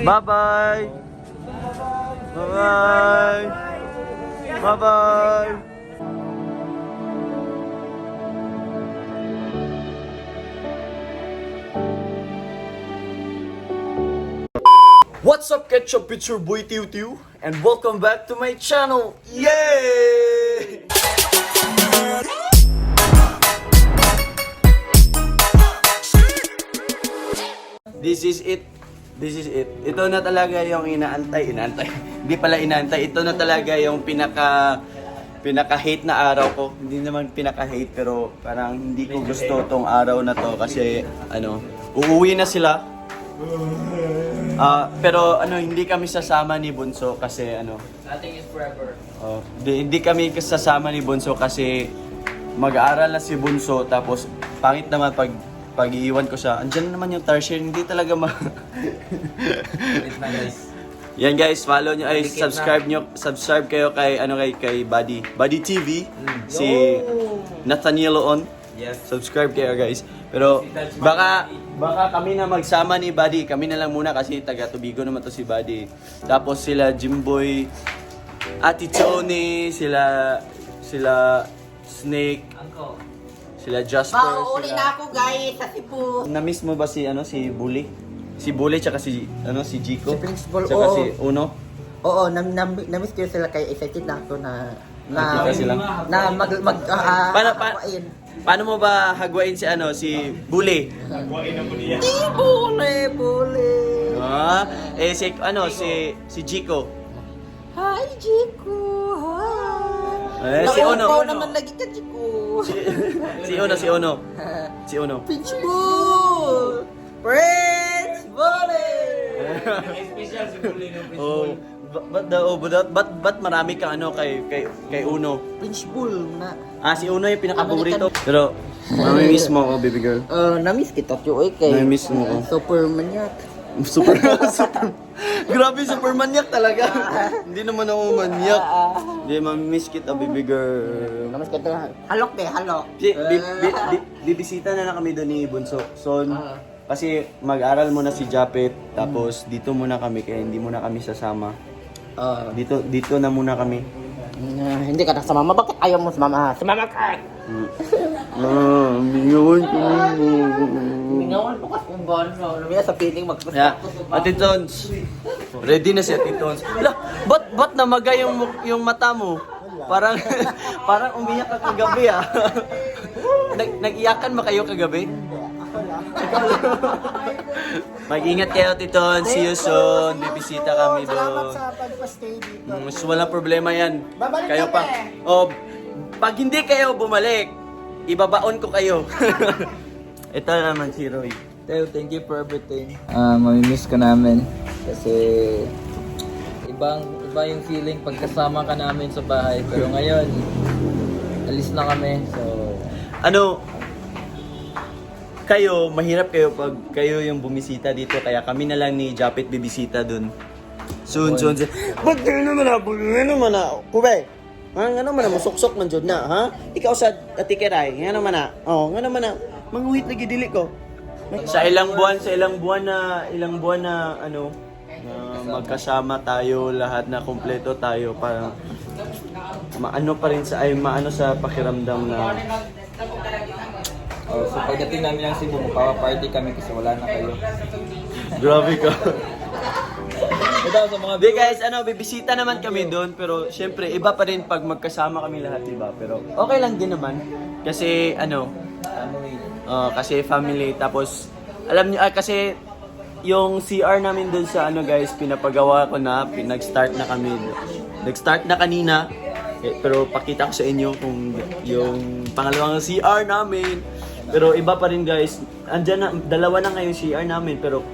Bye-bye. Bye-bye. Bye-bye. What's up, Ketchup? It's your boy Tiu Tiu, and welcome back to my channel. Yay! This is it. This is it. Ito na talaga yung inaantay. Hindi pala inaantay. Ito na talaga yung pinaka-hate na araw ko. Hindi naman pinaka-hate, pero parang hindi ko gusto tong araw na to kasi uuwi na sila. Pero hindi kami sasama ni Bunso kasi Nothing is forever. hindi kami sasama ni Bunso kasi mag-aaral na si Bunso, tapos pangit naman pag iiwan ko siya. Andiyan naman yung Tarsher, hindi talaga Wait na guys. Yan guys, follow nyo, subscribe kayo kay Buddy TV, si Nathaniel on. Yes. Subscribe kayo guys. Pero baka kami na magsama ni Buddy. Kami na lang muna kasi taga Tubigo naman to si Buddy. Tapos sila Jimboy, Ate Tony, sila Snake, Uncle. sila Jasper. Mauuli na ako guys sa Cebu. Na-miss mo ba si Bully? Si Bully tsaka si Jico? Si Principal, tsaka oo. si Uno? Oo, namiss ko sila kaya excited na ako na Nakita sila. Paano mo ba hagwain si Bully? Bule. Si Jico. Hi, Jico. Hi. Si Uno. Naupaw naman lagi ka, Jico. Si Uno. Pitchbull. Prince Bule. Special si Bully ng Oh, ba't marami kang kay Uno? Pitchbull na. Si Uno yung pinaka-paborito. Pero mamimiss mo ako, baby girl. Namiss kita, Chuoy, kay Namiss mo ako. Superman yak. Super. Grabe, super manyak talaga. Hindi naman ako manyak. Hindi, mamimiss kita, baby girl. Namiss kita. Halok de, halok. Bibisita na kami doon ni Bunso. So, kasi mag-aral muna si Japet, tapos dito muna kami, kaya hindi muna kami sasama. Dito na muna kami. Hindi ka na sumama. Bakit ayaw mo sumama? Sumama ka! Mingawan ko. Mingawan po kasi yung bono. Lumina sa piling Yeah. Ate Tons. Ready na si Ate Tons. Ba't namagay yung mata mo? Parang umiyak ka kagabi ah. Nag-iyakan ba kayo kagabi? Mag-ingat kayo, Titon. See you soon. Bibisita kami doon. Salamat sa pagpa-stay dito. Walang problema yan. Babalik Kayo pa. kami. Pag hindi kayo bumalik, ibabaon ko kayo. Ito naman si Roy. Teo, thank you for everything. Mamimiss ka namin kasi iba yung feeling pagkasama ka namin sa bahay. Pero ngayon, alis na kami. So, mahirap kayo pag kayo yung bumisita dito, kaya kami na lang ni Japet bibisita dun. Soon. Ba't gano'n naman na? Kubay! Nga naman na, musuksok man dyan na, ha? Ikaw sa atikeray, nga naman na. Nga naman na, manguhit na gidili ko. Sa ilang buwan na magkasama tayo, lahat na kompleto tayo, parang maano sa pakiramdam na so pagdating namin ng Cebu, magpapaparty kami kasi wala na kayo. grabe ka. Ito sa mga Di guys, bibisita naman kami doon, pero syempre iba pa rin pag magkasama kami lahat, diba? Pero okay lang din naman kasi kasi family. Tapos alam niyo kasi yung CR namin doon sa guys, pinapagawa ko na, nag-start na kami. Nag-start na kanina. Pero pakita ko sa inyo kung yung pangalawang CR namin. Pero iba pa rin guys. Andiyan na, dalawa na ngayon CR namin, pero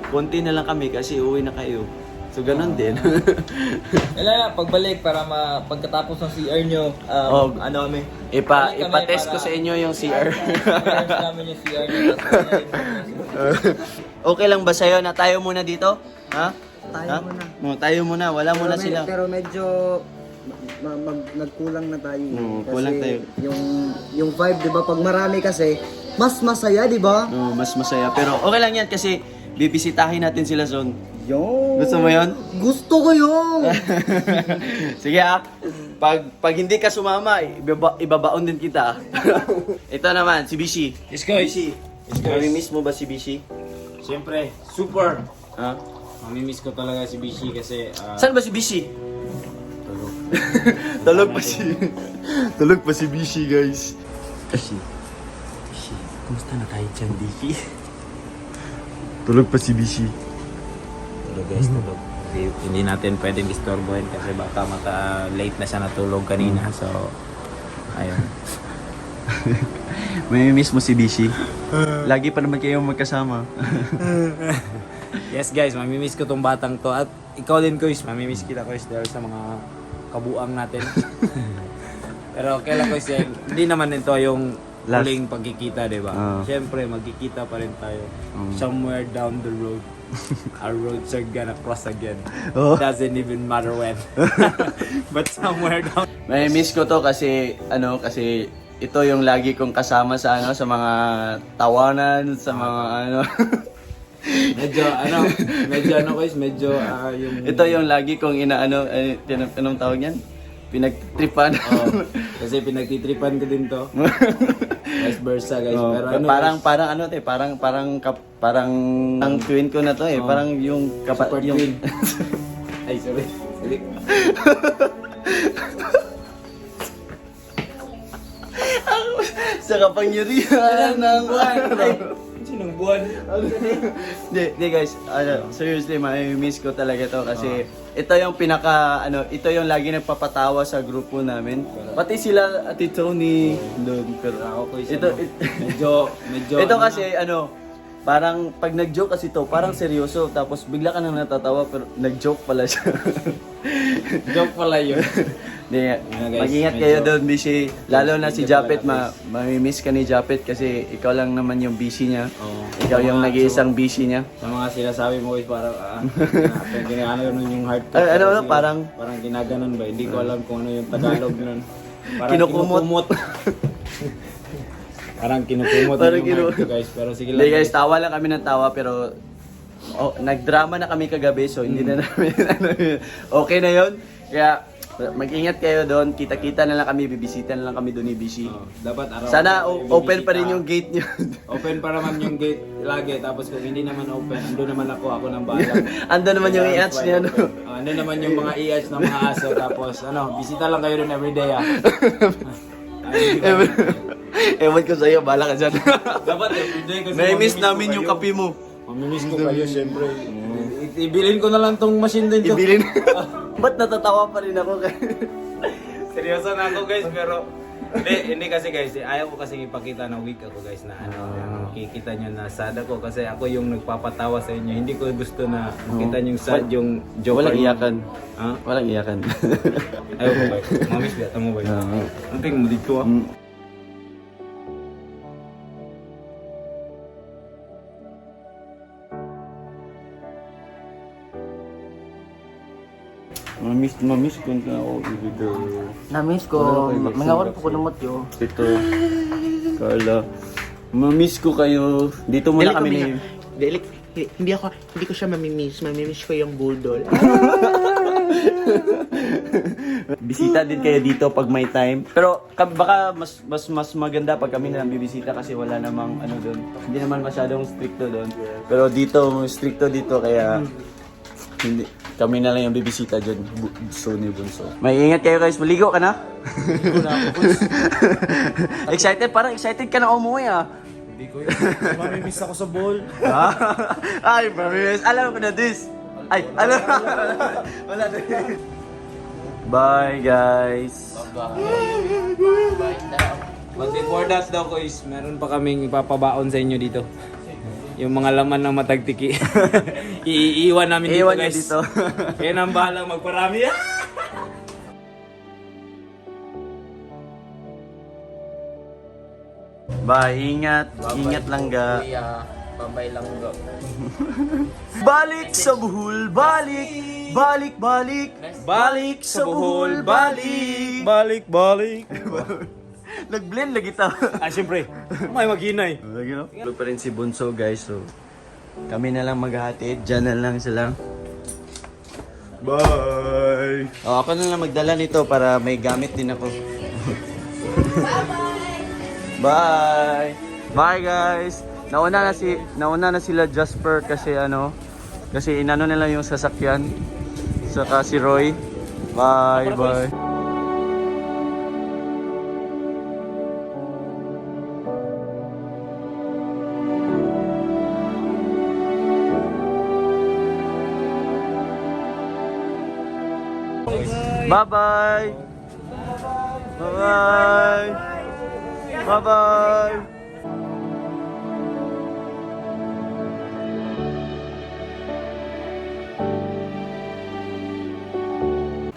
konti na lang kami kasi uwi na kayo. So ganun din. Kailangan pagbalik para pagkatapos ng CR nyo, kami. Ipa-test ko sa inyo yung CR. namin yung CR nyo. Okay lang ba sa'yo na tayo muna dito? Ha? Tayo muna. Tayo muna, wala muna sila. Pero medyo nagkulang na tayo. Kasi kulang tayo. Yung vibe, 'di ba? Pag marami kasi mas masaya, 'di ba? Mas masaya. Pero okay lang yan kasi bibisitahin natin sila zone. Yun. Gusto mo yun? Gusto ko yun. Sige pag hindi ka sumama, ibabaon din kita. Ito naman, si Bishi. Yes, guys. Bishi, Yes, guys. mamimiss mo ba si Bishi? Siyempre, super. Ha? Mamimiss ko talaga si Bishi kasi Saan ba si Bishi? Tulog pa si Tulog pa si Bishi, guys. Bishi. Bishi, kumusta na tayo dyan, Bishi? Tulog pa si Bishi. tulog guys, tulog. Hindi natin pwedeng istorbohin kasi baka late na siya natulog kanina. So, ayun. Mamimiss mo si Bishi? Lagi pa naman kayong magkasama. Yes guys, mamimiss ko tong batang to. At ikaw din, Kuys, mamimiss kita, Kuys, dahil sa mga kabuang natin. Pero kailan, Kuys, hindi naman ito yung Last. huling pagkikita, di ba? Siyempre, magkikita pa rin tayo. Somewhere down the road. Our roads are gonna cross again. Oh. Doesn't even matter when. But somewhere down. Mamimiss ko to kasi kasi ito yung lagi kong kasama sa sa mga tawanan, sa mga medyo Kuys, medyo yung... Ito yung lagi kong anong tawag niyan? Pinagtripan. Kasi pinagtitripan ko din to. Vice versa, guys. Oh, Pero parang ang twin ko na to parang yung Super twin. Ay, sorry. sa kapangyarihan ng Sinong buwan? Hindi guys, seriously, mamimiss ko talaga to kasi ito yung ito yung lagi nagpapatawa sa grupo namin. Pati sila Ate Tony doon, pero Ako, Kuys, ito medyo ito kasi parang pag nag-joke kasi to, parang seryoso tapos bigla ka nang natatawa pero nag-joke pala siya. joke pala yun. Hindi, guys, mag-ingat medyo- kayo doon, Bishi. Lalo na si medyo Japet, pala, mamimiss ka ni Japet kasi ikaw lang naman yung busy niya. Oo. Ikaw yung nag-iisang busy niya. Sa mga sinasabi mo, Kuys, parang ginaganon yung heart ko. Parang- Parang ginaganon ba? Hindi ko alam kung ano yung Tagalog nun. Parang Kinukumot. Parang kinukumot Parang yung heart ko, guys. Pero sige lang. Hindi guys, tawa lang kami ng tawa pero nagdrama na kami kagabi so hindi na namin okay na yon. Kaya mag-ingat kayo doon, kita-kita na lang kami, bibisita na lang kami doon ni Bishi. Dapat araw. Sana open pa rin yung gate niyo. Open pa naman yung gate lagi. Tapos kung hindi naman open, ando naman ako ng bahala. Ando naman yung i-atch niya, no? Ando naman yung mga i-atch ng mga aso. Tapos bisita lang kayo doon everyday Ewan ko sa'yo, bala ka dyan. Dapat everyday kasi Nai-miss mamimiss ko namin yung kayo. kape mo. Mamimiss ko kayo, syempre. Ibilin ko na lang tong machine din to. Ibilin. Ba't natatawa pa rin ako? Seryoso na ako, guys, pero hindi kasi, guys, ayaw ko kasi ipakita na weak ako, guys, na kikita nyo na sad ako kasi ako yung nagpapatawa sa inyo. Hindi ko gusto na makita nyo yung sad yung joke. Walang iyakan. Ha? Walang iyakan. Ayaw ko, guys. Mamiss ba? Tamo ba? Ang tingin mo dito, ah. Mamiss ko na ako, Ibido. Na-miss ko. Mangawan po ko ng motyo. Ito, Carla. Mamiss ko kayo. Dito muna kami ni... Hindi ko siya mamimiss. Mamimiss ko yung bulldog. Bisita din kayo dito pag may time. Pero baka mas maganda pag kami na lang bibisita kasi wala namang doon. Hindi naman masyadong stricto doon. Pero dito, stricto dito kaya hindi kami na lang yung bibisita dyan. Bunso. May ingat kayo guys. Maligo ka na? Excited? Parang excited ka na umuwi ah. Hindi ko mamimiss ako sa ball. Ay, mamimiss. Alam ko na this. Ay, alam. Wala na. Bye guys. But before that daw, guys, meron pa kaming ipapabaon sa inyo dito. Yung mga laman ng matagtiki. Iiwan namin dito, Iiwan niyo guys. dito. Kaya nang bahalang magparami. Bye, ingat. Ingat lang ga. Bambay lang go. Balik sa buhol, balik. Balik, balik. Balik sa buhol, balik. Balik. Nag-blend lagi ta. Siyempre. May maghinay. Lagi no? Ito pa rin si Bunso guys, so kami na lang maghahatid. Diyan na lang sila. Bye! Oh, ako na lang magdala nito para may gamit din ako. Bye! Bye guys! Nauna na sila Jasper kasi kasi inano nila yung sasakyan. Saka si Roy. Bye, bye. Bye-bye. Bye-bye. Bye-bye.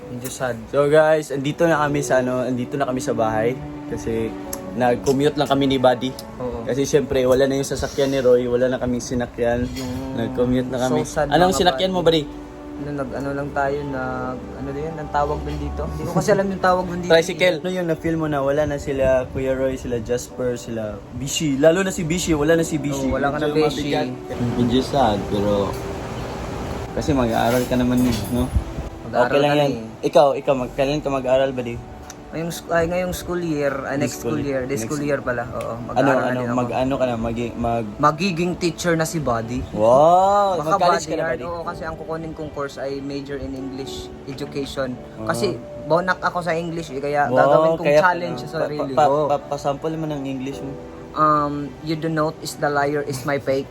Medyo sad. So guys, andito na kami sa bahay kasi nag-commute lang kami ni Buddy. Oo. Kasi syempre wala na yung sasakyan ni Roy, wala na kaming sinakyan. Nag-commute na kami. So sad Anong mga sinakyan mo, Buddy? Lang tayo na ang tawag dun dito. Hindi ko kasi alam yung tawag dun dito. Tricycle. Ano yung na-feel mo na wala na sila Kuya Roy, sila Jasper, sila Bishi. Lalo na si Bishi, wala na si Bishi. Oo, wala ka na, Medyo Bishi. mabigat. Medyo sad, pero kasi mag-aaral ka naman, no? Mag-aaral Okay lang ka na yan. Ikaw, kailan ka mag-aaral ba di? Ngayong school year, next school year, this school year pala. Oo, mag-aaral na din ako. Magiging teacher na si Buddy. Wow! Baka Mag-college ka body na, art, Buddy? oo, kasi ang kukunin kong course ay major in English education. Kasi bonak ako sa English kaya gagawin kong challenge sa sarili ko. Pasample naman ng English mo. You do note is the liar is my fake.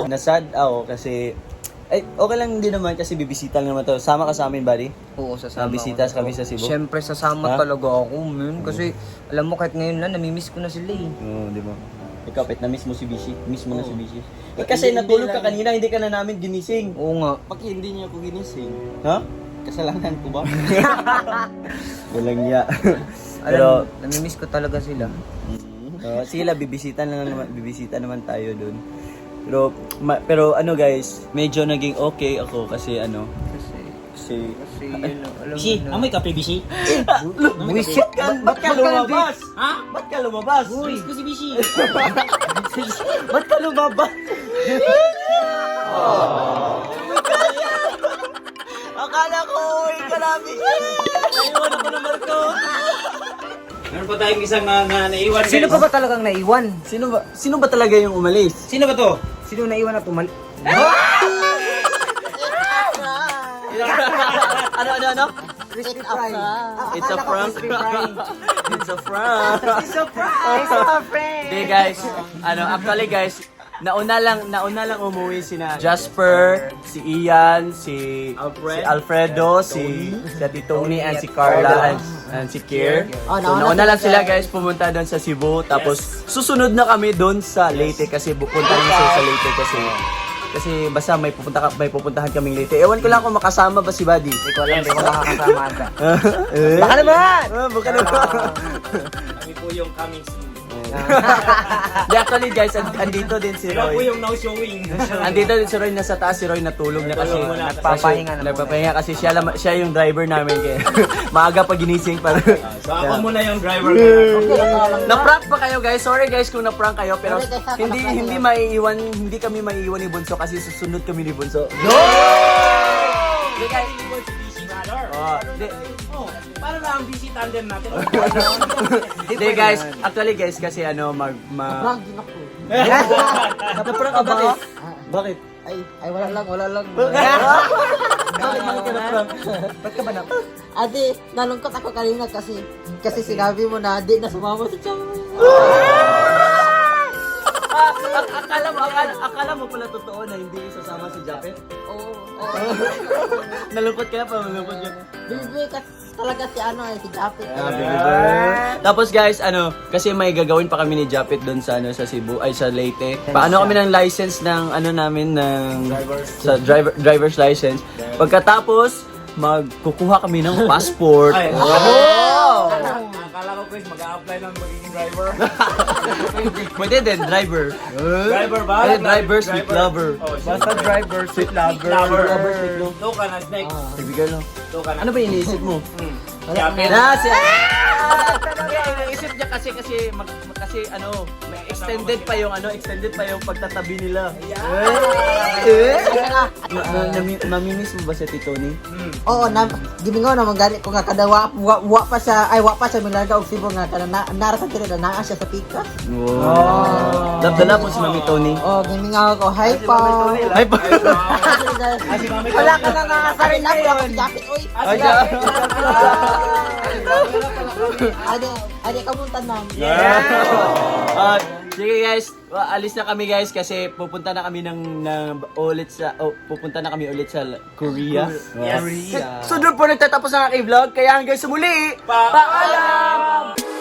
Nasad ako kasi okay lang din naman kasi bibisita lang naman to. Sama ka sa amin, Buddy? Oo, sasama Nabisita ako. kami sa Cebu? Siyempre, sasama Ha? talaga ako, man. Kasi, alam mo, kahit ngayon lang, namimiss ko na sila eh. Oo, di ba? Ikaw, pet na miss mo si Bishi. Miss mo na si Bishi. Kasi natulog ka kanina, hindi ka na namin ginising. Oo nga. Bakit hindi niya ako ginising? Ha? Kasalanan ko ba? Walang niya. Pero, Namimiss ko talaga sila. sila, bibisita naman tayo dun. Pero ano guys, medyo naging okay ako kasi Kasi, yun, alam Bishi, mo na. amoy kape, Bishi. Buisit Ba't ka lumabas? Ha? Ba't ka lumabas? Uy, ko si Bishi. Ba't ka lumabas? Akala ko uwi ka namin. Naiwan ako ng Marco. Meron pa tayong isang naiwan, guys. Sino pa ba talagang naiwan? Sino ba talaga yung umalis? Sino ba to? Sino naiwan at umal... Ano? Crispy fry. It's a prank. It's a prank. It's a prank. Hindi guys, actually guys, nauna lang umuwi sina Jasper, si Ian, si Alfredo, si Ate Tony, and si Carla, and si Kier. So, nauna lang sila guys pumunta doon sa Cebu, tapos susunod na kami doon sa Leyte kasi pupunta rin sila sa Leyte kasi basta may pupuntahan kaming Leyte. Ewan ko lang kung makasama ba si Buddy. Hindi ko alam, hindi ko makakasama ata. Baka naman! Kami po yung coming soon. Di, actually guys, andito din si Sila po Roy. yung now showing. Andito din si Roy, nasa taas si Roy, natulog na kasi Tulog muna. Nagpapahinga kasi siya yung driver namin kaya maaga pa ginising para So ako muna yung driver ngayon. na-prank pa kayo guys. Sorry guys kung na-prank kayo pero hindi kami maiiwan ni Bunso kasi susunod kami ni Bunso. Hindi guys, iwan si Bishi, brother. Oh, para na ang Bishi tandem natin. Hindi guys, actually guys kasi Prank din ako. na-prank ka ba? Bakit? Ay, wala lang. Bakit ka na-prank? Ba't ka ba na? Ate, nalungkot ako kanina kasi sinabi mo na di na sumama sa tiyan. Akala mo pala totoo na hindi sasama si Japet? Oo. Nalungkot ka na pa, nalungkot ka. Bibi talaga si Japet. Tapos guys, kasi may gagawin pa kami ni Japet doon sa sa Cebu ay sa Leyte. Paano kami ng license ng namin ng driver's license. Pagkatapos magkukuha kami ng passport. Ay, Oh! Akala ko guys, mag-a-apply ng magiging driver. Pwede din, driver. Driver ba? Pwede driver, sweet lover. Oh, Basta driver, sweet lover. Lover, sweet lover. Ito ka na, Snake. Kaibigan lang. Ito ka na. Ano ba iniisip mo? Japet. Iniisip niya kasi extended pa yung pagtatabi nila. Mamimiss mo ba si Tony? Oo, gimingaw na gani ko nga kada wa pa siya milaga og Cebu nga kada nara sa tira naa siya sa pika. Wow. Dabdala mo si Mami Tony. Oh, gimingaw ko, hi pa. Ay pa. Wala ka na nga sarili na ko si Japit oy. Ay, Ade kamuntan na. Sige guys, alis na kami guys kasi pupunta na kami pupunta na kami ulit sa Korea. Yes. So doon po nagtatapos ang aking vlog, kaya hanggang sa muli. Paalam!